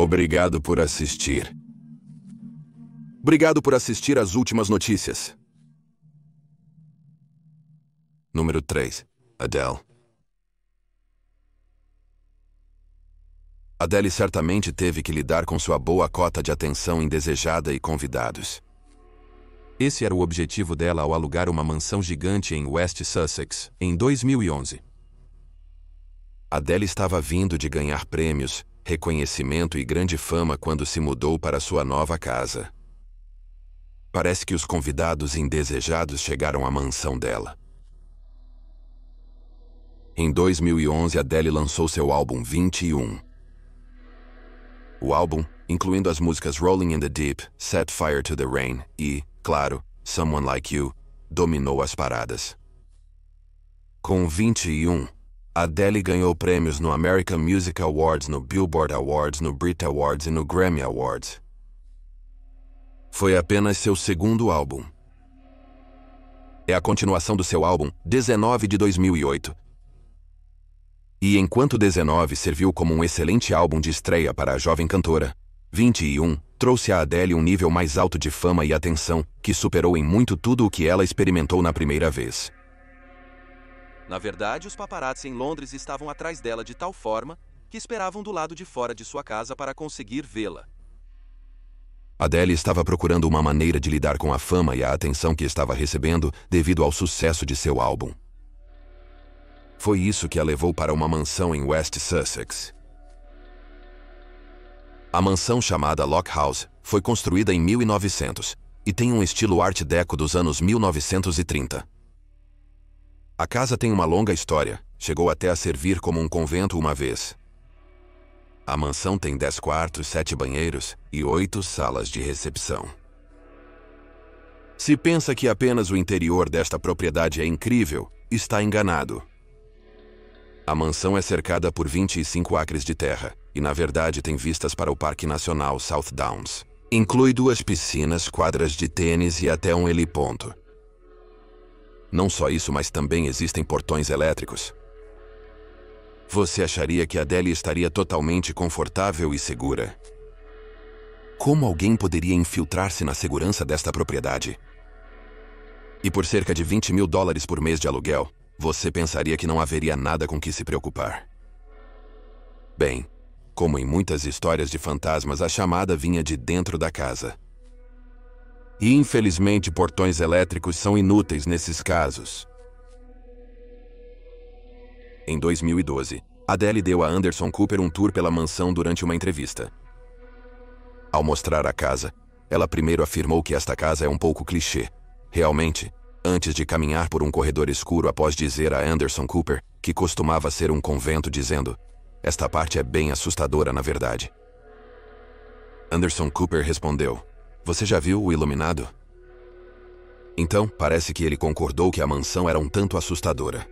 Obrigado por assistir. Obrigado por assistir às últimas notícias. Número 3. Adele. Adele certamente teve que lidar com sua boa cota de atenção indesejada e convidados. Esse era o objetivo dela ao alugar uma mansão gigante em West Sussex, em 2011. Adele estava vindo de ganhar prêmios, reconhecimento e grande fama quando se mudou para sua nova casa. Parece que os convidados indesejados chegaram à mansão dela. Em 2011, Adele lançou seu álbum 21. O álbum, incluindo as músicas Rolling in the Deep, Set Fire to the Rain e, claro, Someone Like You, dominou as paradas. Com 21, Adele ganhou prêmios no American Music Awards, no Billboard Awards, no Brit Awards e no Grammy Awards. Foi apenas seu segundo álbum. É a continuação do seu álbum 19 de 2008. E enquanto 19 serviu como um excelente álbum de estreia para a jovem cantora, 21 trouxe a Adele um nível mais alto de fama e atenção, que superou em muito tudo o que ela experimentou na primeira vez. Na verdade, os paparazzi em Londres estavam atrás dela de tal forma que esperavam do lado de fora de sua casa para conseguir vê-la. Adele estava procurando uma maneira de lidar com a fama e a atenção que estava recebendo devido ao sucesso de seu álbum. Foi isso que a levou para uma mansão em West Sussex. A mansão, chamada Lock House, foi construída em 1900 e tem um estilo Art Deco dos anos 1930. A casa tem uma longa história, chegou até a servir como um convento uma vez. A mansão tem 10 quartos, 7 banheiros e 8 salas de recepção. Se pensa que apenas o interior desta propriedade é incrível, está enganado. A mansão é cercada por 25 acres de terra e, na verdade, tem vistas para o Parque Nacional South Downs. Inclui 2 piscinas, quadras de tênis e até um heliponto. Não só isso, mas também existem portões elétricos. Você acharia que Adele estaria totalmente confortável e segura? Como alguém poderia infiltrar-se na segurança desta propriedade? E por cerca de $20 mil por mês de aluguel, você pensaria que não haveria nada com que se preocupar. Bem, como em muitas histórias de fantasmas, a chamada vinha de dentro da casa. E infelizmente portões elétricos são inúteis nesses casos. Em 2012, Adele deu a Anderson Cooper um tour pela mansão durante uma entrevista. Ao mostrar a casa, ela primeiro afirmou que esta casa é um pouco clichê. Realmente, antes de caminhar por um corredor escuro após dizer a Anderson Cooper que costumava ser um convento, dizendo: "Esta parte é bem assustadora, na verdade." Anderson Cooper respondeu: "Você já viu o Iluminado?" Então, parece que ele concordou que a mansão era um tanto assustadora.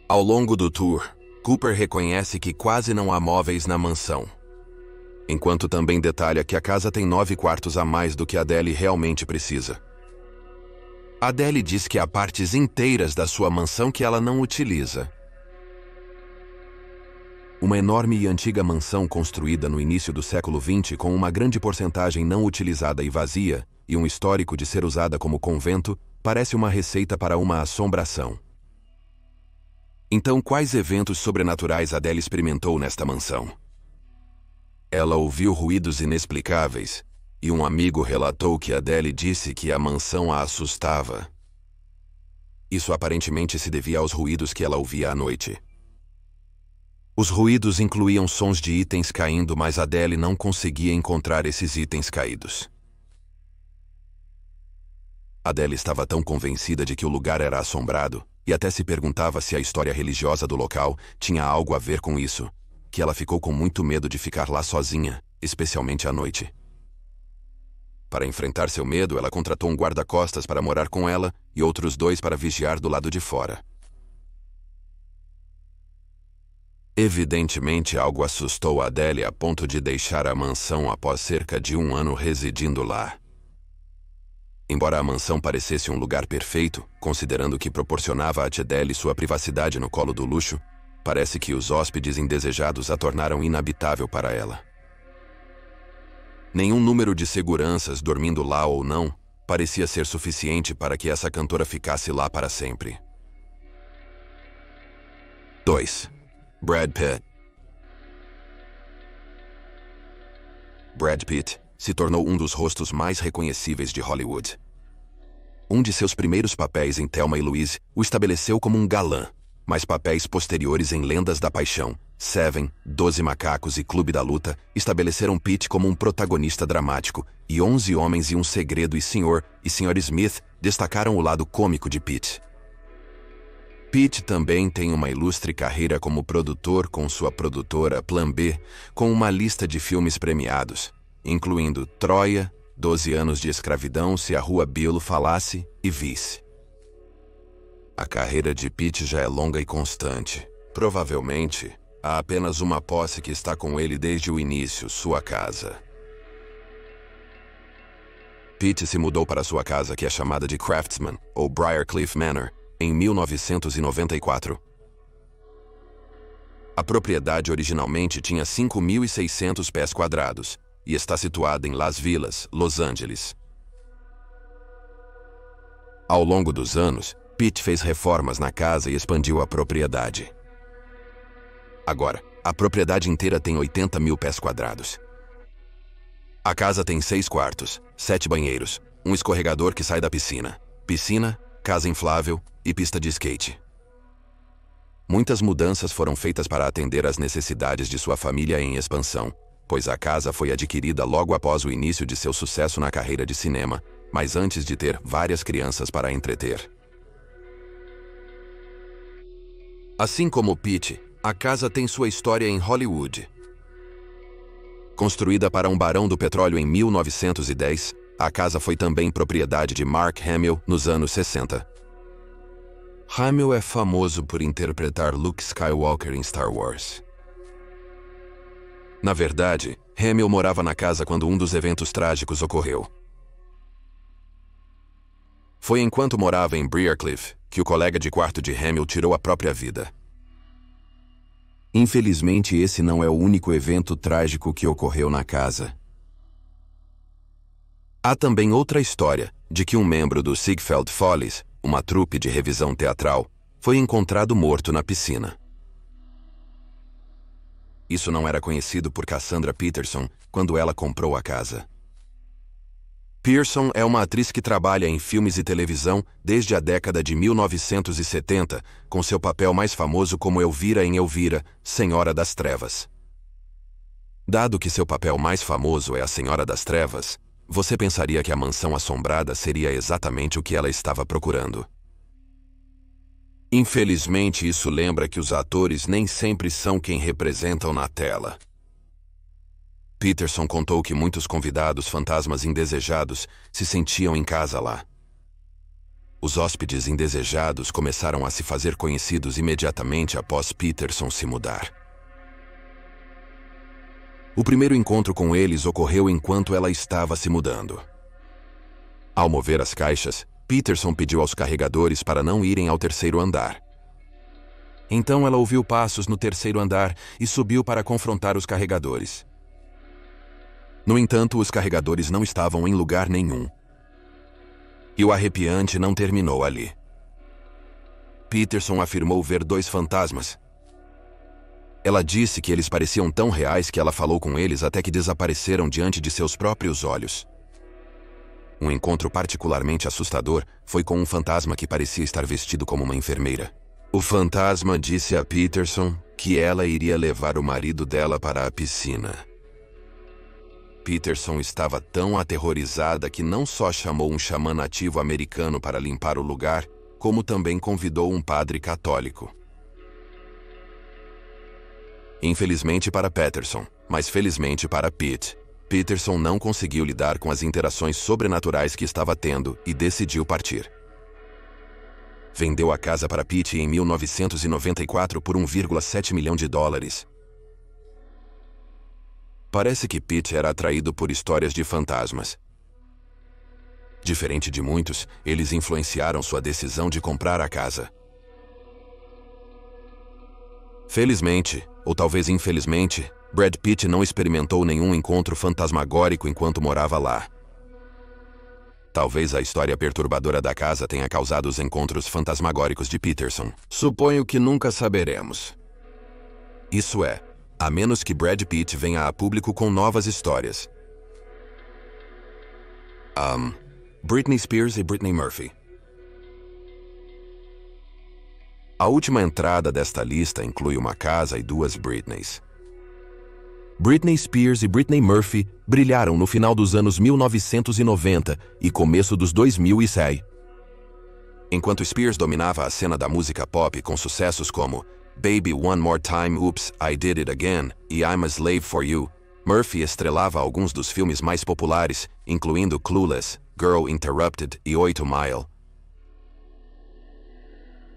Ao longo do tour, Cooper reconhece que quase não há móveis na mansão, enquanto também detalha que a casa tem 9 quartos a mais do que Adele realmente precisa. Adele diz que há partes inteiras da sua mansão que ela não utiliza. Uma enorme e antiga mansão construída no início do século XX com uma grande porcentagem não utilizada e vazia, e um histórico de ser usada como convento, parece uma receita para uma assombração. Então, quais eventos sobrenaturais Adele experimentou nesta mansão? Ela ouviu ruídos inexplicáveis, e um amigo relatou que Adele disse que a mansão a assustava. Isso aparentemente se devia aos ruídos que ela ouvia à noite. Os ruídos incluíam sons de itens caindo, mas Adele não conseguia encontrar esses itens caídos. Adele estava tão convencida de que o lugar era assombrado, e até se perguntava se a história religiosa do local tinha algo a ver com isso, que ela ficou com muito medo de ficar lá sozinha, especialmente à noite. Para enfrentar seu medo, ela contratou um guarda-costas para morar com ela e outros 2 para vigiar do lado de fora. Evidentemente, algo assustou Adele a ponto de deixar a mansão após cerca de 1 ano residindo lá. Embora a mansão parecesse um lugar perfeito, considerando que proporcionava a Adele sua privacidade no colo do luxo, parece que os hóspedes indesejados a tornaram inabitável para ela. Nenhum número de seguranças, dormindo lá ou não, parecia ser suficiente para que essa cantora ficasse lá para sempre. 2. Brad Pitt. Brad Pitt se tornou um dos rostos mais reconhecíveis de Hollywood. Um de seus primeiros papéis em Thelma e Louise o estabeleceu como um galã, mas papéis posteriores em Lendas da Paixão, Seven, 12 Macacos e Clube da Luta estabeleceram Pitt como um protagonista dramático, e 11 Homens e um Segredo e Sr. e Sra. Smith destacaram o lado cômico de Pitt. Pitt também tem uma ilustre carreira como produtor com sua produtora Plan B, com uma lista de filmes premiados, incluindo Troia, 12 Anos de Escravidão se a Rua Bill falasse e Vice. A carreira de Pitt já é longa e constante. Provavelmente, há apenas uma posse que está com ele desde o início, sua casa. Pitt se mudou para sua casa, que é chamada de Craftsman, ou Briarcliff Manor, em 1994. A propriedade originalmente tinha 5.600 pés quadrados e está situada em Las Villas, Los Angeles. Ao longo dos anos, Pitt fez reformas na casa e expandiu a propriedade. Agora, a propriedade inteira tem 80.000 pés quadrados. A casa tem 6 quartos, 7 banheiros, um escorregador que sai da piscina, casa inflável e pista de skate. Muitas mudanças foram feitas para atender às necessidades de sua família em expansão, pois a casa foi adquirida logo após o início de seu sucesso na carreira de cinema, mas antes de ter várias crianças para entreter. Assim como Pitt, a casa tem sua história em Hollywood. Construída para um barão do petróleo em 1910, a casa foi também propriedade de Mark Hamill nos anos 60. Hamill é famoso por interpretar Luke Skywalker em Star Wars. Na verdade, Hamill morava na casa quando um dos eventos trágicos ocorreu. Foi enquanto morava em Briarcliff que o colega de quarto de Hamill tirou a própria vida. Infelizmente, esse não é o único evento trágico que ocorreu na casa. Há também outra história de que um membro do Ziegfeld Follies, uma trupe de revisão teatral, foi encontrado morto na piscina. Isso não era conhecido por Cassandra Peterson quando ela comprou a casa. Pearson é uma atriz que trabalha em filmes e televisão desde a década de 1970, com seu papel mais famoso como Elvira em Elvira, Senhora das Trevas. Dado que seu papel mais famoso é a Senhora das Trevas, você pensaria que a mansão assombrada seria exatamente o que ela estava procurando. Infelizmente, isso lembra que os atores nem sempre são quem representam na tela. Peterson contou que muitos convidados fantasmas indesejados se sentiam em casa lá. Os hóspedes indesejados começaram a se fazer conhecidos imediatamente após Peterson se mudar. O primeiro encontro com eles ocorreu enquanto ela estava se mudando. Ao mover as caixas, Peterson pediu aos carregadores para não irem ao terceiro andar. Então ela ouviu passos no terceiro andar e subiu para confrontar os carregadores. No entanto, os carregadores não estavam em lugar nenhum. E o arrepiante não terminou ali. Peterson afirmou ver 2 fantasmas. Ela disse que eles pareciam tão reais que ela falou com eles até que desapareceram diante de seus próprios olhos. Um encontro particularmente assustador foi com um fantasma que parecia estar vestido como uma enfermeira. O fantasma disse a Peterson que ela iria levar o marido dela para a piscina. Peterson estava tão aterrorizada que não só chamou um xamã nativo americano para limpar o lugar, como também convidou um padre católico. Infelizmente para Peterson, mas felizmente para Pitt, Peterson não conseguiu lidar com as interações sobrenaturais que estava tendo e decidiu partir. Vendeu a casa para Pitt em 1994 por $1,7 milhão. Parece que Pitt era atraído por histórias de fantasmas. Diferente de muitos, eles influenciaram sua decisão de comprar a casa. Felizmente, ou talvez infelizmente, Brad Pitt não experimentou nenhum encontro fantasmagórico enquanto morava lá. Talvez a história perturbadora da casa tenha causado os encontros fantasmagóricos de Peterson. Suponho que nunca saberemos. Isso é, a menos que Brad Pitt venha a público com novas histórias. Britney Spears e Brittany Murphy. A última entrada desta lista inclui uma casa e duas Britneys. Britney Spears e Brittany Murphy brilharam no final dos anos 1990 e começo dos 2010. Enquanto Spears dominava a cena da música pop com sucessos como Baby One More Time, Oops, I Did It Again e I'm a Slave for You, Murphy estrelava alguns dos filmes mais populares, incluindo Clueless, Girl Interrupted e 8 Mile.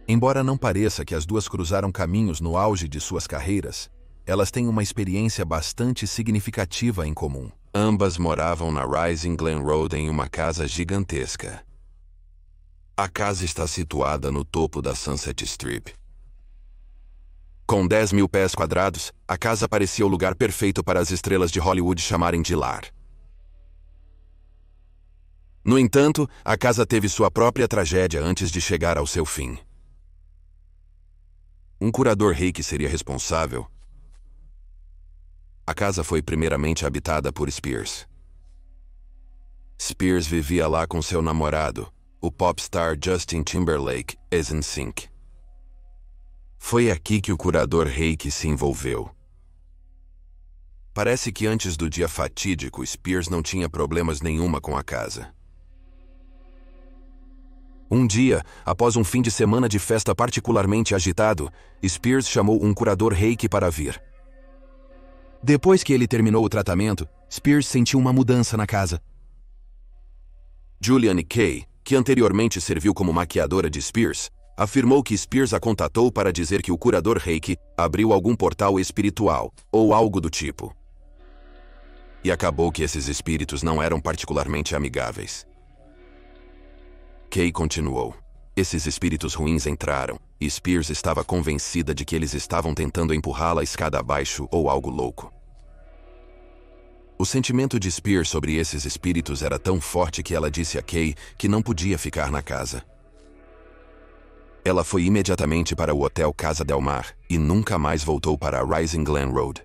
Embora não pareça que as duas cruzaram caminhos no auge de suas carreiras, elas têm uma experiência bastante significativa em comum. Ambas moravam na Rising Glen Road em uma casa gigantesca. A casa está situada no topo da Sunset Strip. Com 10 mil pés quadrados, a casa parecia o lugar perfeito para as estrelas de Hollywood chamarem de lar. No entanto, a casa teve sua própria tragédia antes de chegar ao seu fim. Um curador reiki seria responsável. A casa foi primeiramente habitada por Spears. Spears vivia lá com seu namorado, o popstar Justin Timberlake, ex-NSYNC. Foi aqui que o curador reiki se envolveu. Parece que antes do dia fatídico, Spears não tinha problemas nenhuma com a casa. Um dia, após um fim de semana de festa particularmente agitado, Spears chamou um curador reiki para vir. Depois que ele terminou o tratamento, Spears sentiu uma mudança na casa. Julianne Kay, que anteriormente serviu como maquiadora de Spears, afirmou que Spears a contatou para dizer que o curador reiki abriu algum portal espiritual, ou algo do tipo. E acabou que esses espíritos não eram particularmente amigáveis. Kay continuou. Esses espíritos ruins entraram, e Spears estava convencida de que eles estavam tentando empurrá-la a escada abaixo ou algo louco. O sentimento de Spears sobre esses espíritos era tão forte que ela disse a Kay que não podia ficar na casa. Ela foi imediatamente para o hotel Casa Del Mar e nunca mais voltou para a Rising Glen Road.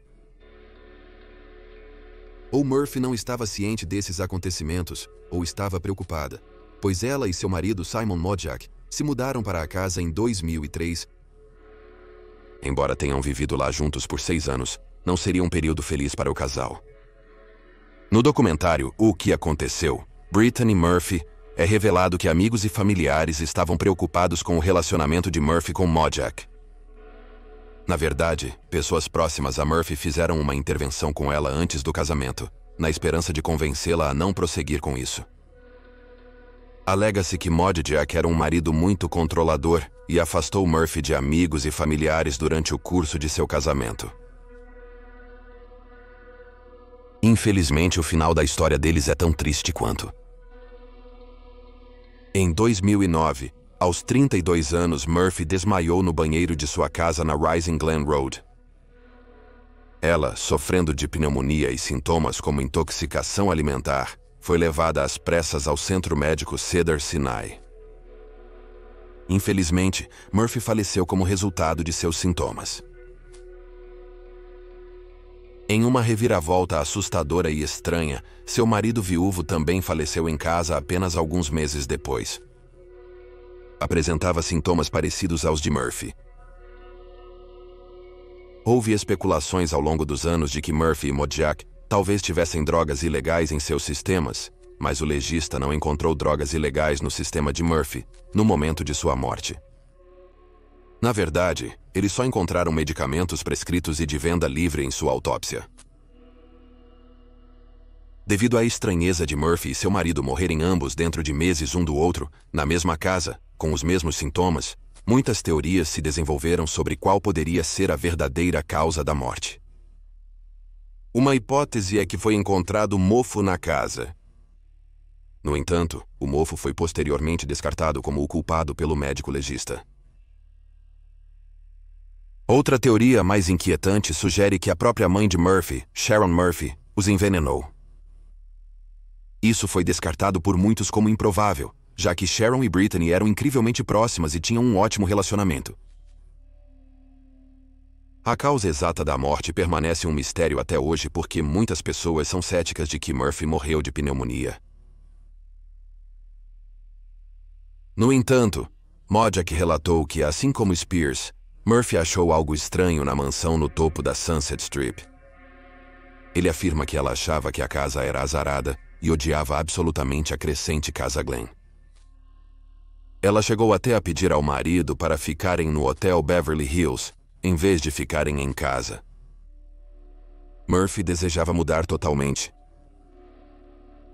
Ou Murphy não estava ciente desses acontecimentos, ou estava preocupada, pois ela e seu marido Simon Modjak se mudaram para a casa em 2003. Embora tenham vivido lá juntos por 6 anos, não seria um período feliz para o casal. No documentário O que Aconteceu, Brittany Murphy, é revelado que amigos e familiares estavam preocupados com o relacionamento de Murphy com Modjak. Na verdade, pessoas próximas a Murphy fizeram uma intervenção com ela antes do casamento, na esperança de convencê-la a não prosseguir com isso. Alega-se que Modjak era um marido muito controlador e afastou Murphy de amigos e familiares durante o curso de seu casamento. Infelizmente, o final da história deles é tão triste quanto. Em 2009, aos 32 anos, Murphy desmaiou no banheiro de sua casa na Rising Glen Road. Ela, sofrendo de pneumonia e sintomas como intoxicação alimentar, foi levada às pressas ao centro médico Cedars-Sinai. Infelizmente, Murphy faleceu como resultado de seus sintomas. Em uma reviravolta assustadora e estranha, seu marido viúvo também faleceu em casa apenas alguns meses depois. Apresentava sintomas parecidos aos de Murphy. Houve especulações ao longo dos anos de que Murphy e Modjak talvez tivessem drogas ilegais em seus sistemas, mas o legista não encontrou drogas ilegais no sistema de Murphy no momento de sua morte. Na verdade, eles só encontraram medicamentos prescritos e de venda livre em sua autópsia. Devido à estranheza de Murphy e seu marido morrerem ambos dentro de meses um do outro, na mesma casa, com os mesmos sintomas, muitas teorias se desenvolveram sobre qual poderia ser a verdadeira causa da morte. Uma hipótese é que foi encontrado mofo na casa. No entanto, o mofo foi posteriormente descartado como o culpado pelo médico legista. Outra teoria mais inquietante sugere que a própria mãe de Murphy, Sharon Murphy, os envenenou. Isso foi descartado por muitos como improvável, já que Sharon e Brittany eram incrivelmente próximas e tinham um ótimo relacionamento. A causa exata da morte permanece um mistério até hoje porque muitas pessoas são céticas de que Murphy morreu de pneumonia. No entanto, Mojack relatou que, assim como Spears, Murphy achou algo estranho na mansão no topo da Sunset Strip. Ele afirma que ela achava que a casa era azarada e odiava absolutamente a crescente Casa Glen. Ela chegou até a pedir ao marido para ficarem no Hotel Beverly Hills, em vez de ficarem em casa. Murphy desejava mudar totalmente.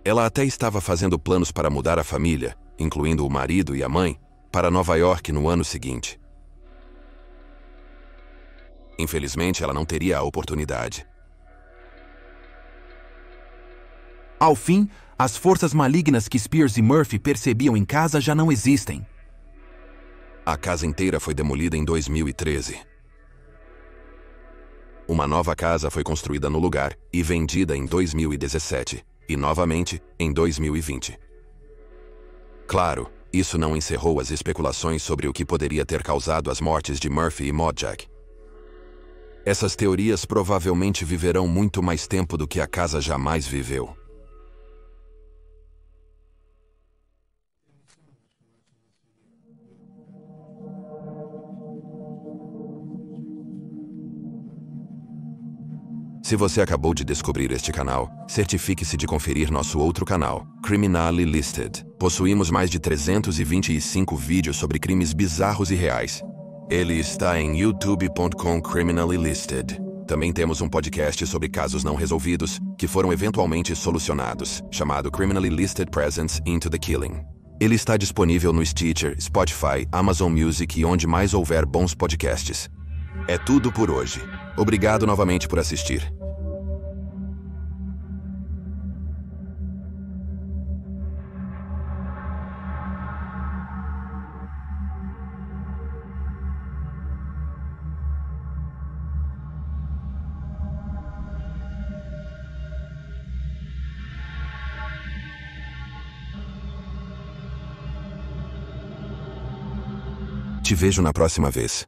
Ela até estava fazendo planos para mudar a família, incluindo o marido e a mãe, para Nova York no ano seguinte. Infelizmente, ela não teria a oportunidade. Ao fim, as forças malignas que Spears e Murphy percebiam em casa já não existem. A casa inteira foi demolida em 2013. Uma nova casa foi construída no lugar e vendida em 2017, e novamente em 2020. Claro, isso não encerrou as especulações sobre o que poderia ter causado as mortes de Murphy e Mojack. Essas teorias provavelmente viverão muito mais tempo do que a casa jamais viveu. Se você acabou de descobrir este canal, certifique-se de conferir nosso outro canal, Criminally Listed. Possuímos mais de 325 vídeos sobre crimes bizarros e reais. Ele está em youtube.com Criminally Listed. Também temos um podcast sobre casos não resolvidos, que foram eventualmente solucionados, chamado Criminally Listed Presents into the Killing. Ele está disponível no Stitcher, Spotify, Amazon Music e onde mais houver bons podcasts. É tudo por hoje. Obrigado novamente por assistir. Te vejo na próxima vez.